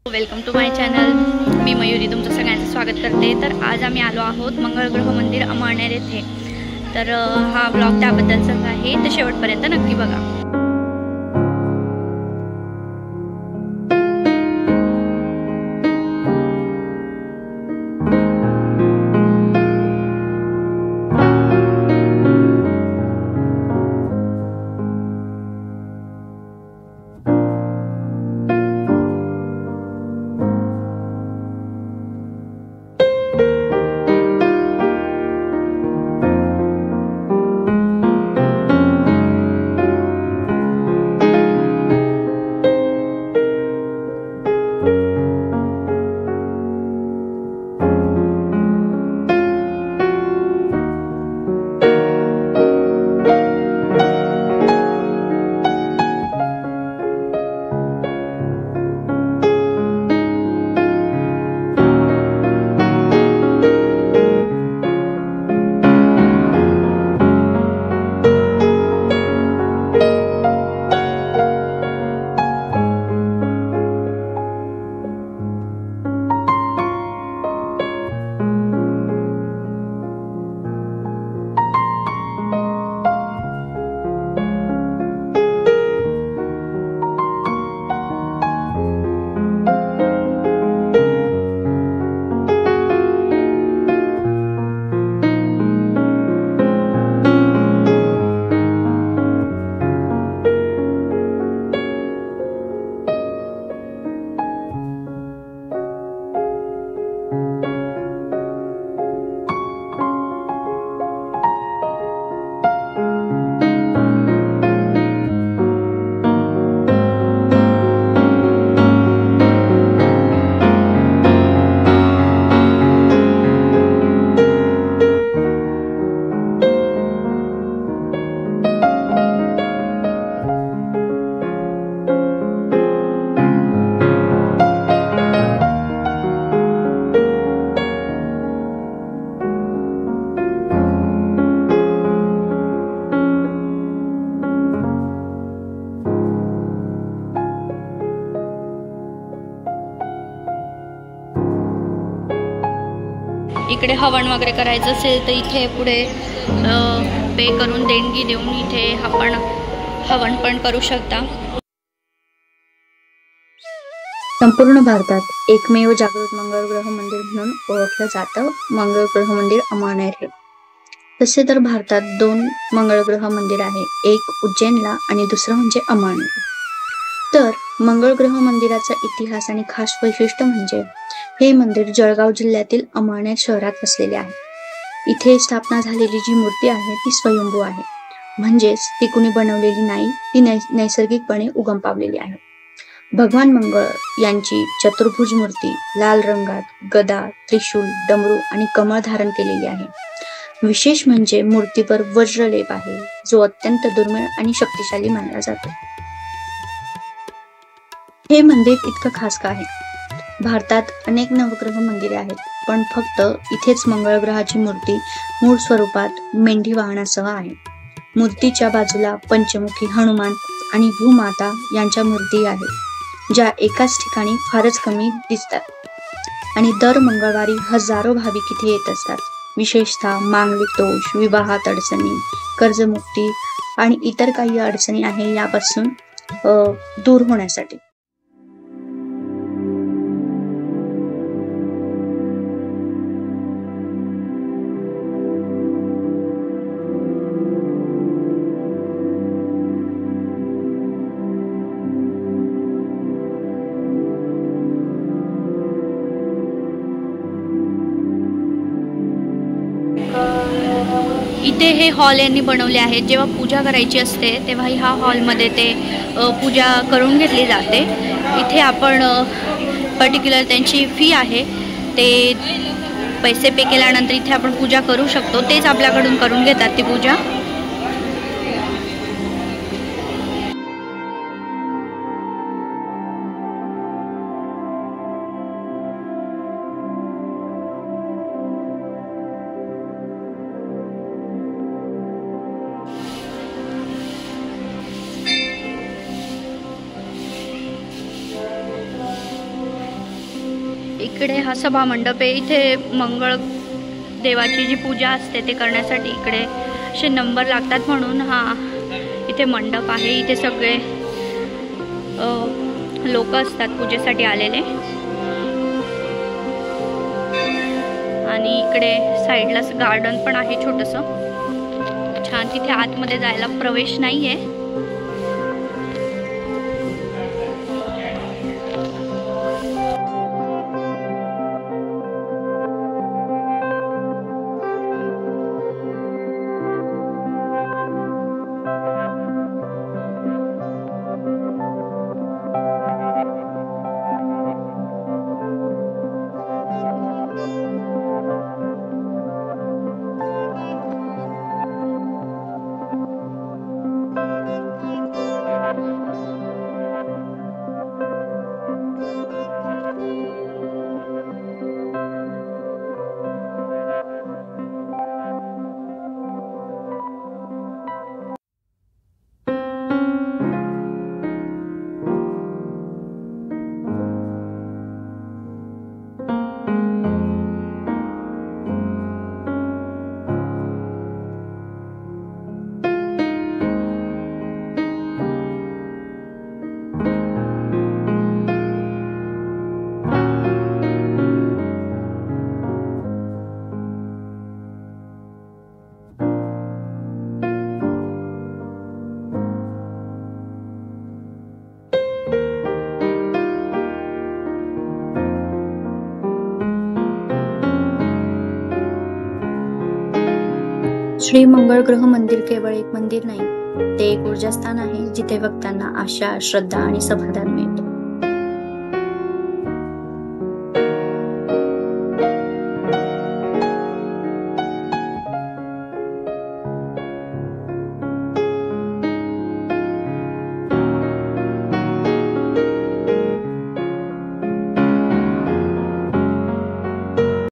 Welcome to my channel. मी मयुरी तुमचं सगळ्यांचं स्वागत करते। तर आज आम्ही आलो आहोत मंगळ ग्रह मंदिर अमळनेर येथे। तर हा ब्लॉग त्याबद्दलचा आहे, तर शेवटपर्यंत नक्की बघा। इकडे हवन वगैरे करायचं असेल तर इथे पुढे पे करून देणगी देऊन इथे आपण हवन पण करू शकता। संपूर्ण भारतात एकमेव जागृत मंगळ ग्रह मंदिर म्हणून ओळखलं जातं मंगळ ग्रह मंदिर अमळनेर हे। तसे तर भारतात 2 मंगळ ग्रह मंदिर आहे, एक उज्जैनला आणि दुसरं म्हणजे अमळनेर। तर मंगळ ग्रह मंदिराचा इतिहास आणि खास वैशिष्ट्य म्हणजे हे मंदिर जळगाव जिल्ह्यातील अमळनेर शहरात वसलेले आहे। इथे स्थापना झालेली जी मूर्ती आहे ती स्वयंभू आहे, म्हणजेच ती कुणी बनवलेली नाही, ती नैसर्गिकपणे उगम पावलेली आहे। भगवान मंगळ यांची चतुर्भुज मूर्ती लाल रंगात गदा, त्रिशूल, डमरू आणि कमळ धारण केलेली आहे। विशेष म्हणजे मूर्तीवर वज्रलेप आहे, जो अत्यंत दुर्मिळ आणि शक्तिशाली मानला जातो। हे मंदिर इतकं खास का आहे? भारतात अनेक नवग्रह मंदिरे आहेत, पण फक्त इथेच मंगळ ग्रहाची मूर्ती मूळ स्वरूपात मेंढी वाहनासह आहे। मूर्तीच्या बाजूला पंचमुखी हनुमान आणि भूमाता यांच्या मूर्ती आहेत, ज्या एकाच ठिकाणी फारच कमी दिसतात आणि दर मंगळवारी हजारो भाविक इथे येत असतात। विशेषतः मांगलिक दोष, विवाहात अडचणी, कर्जमुक्ती आणि इतर काही अडचणी आहे यापासून दूर होण्यासाठी। इथे हे हॉल यांनी बनवले आहेत। जेव्हा पूजा करायची असते तेव्हा ह्या हॉलमध्ये ते पूजा करून घेतली जाते। इथे आपण पर्टिक्युलर त्यांची फी आहे, ते पैसे पे केल्यानंतर इथे आपण पूजा करू शकतो। तेच आपल्याकडून करून घेतात ती पूजा। इकडे हा सभा मंडप आहे. इथे मंगळ देवाची जी पूजा असते ते करण्यासाठी इकडे असे नंबर लागतात, म्हणून हा इथे मंडप आहे. इथे सगळे लोक असतात पूजेसाठी आलेले. आणि इकडे साईडला गार्डन पण आहे छोटंसं छान. तिथे आतमध्ये जायला प्रवेश नाहीये. श्री मंगळ ग्रह मंदिर केवळ एक मंदिर नाही, ते एक ऊर्जास्थान आहे जिथे भक्तांना आशा, श्रद्धा आणि समाधान मिळते.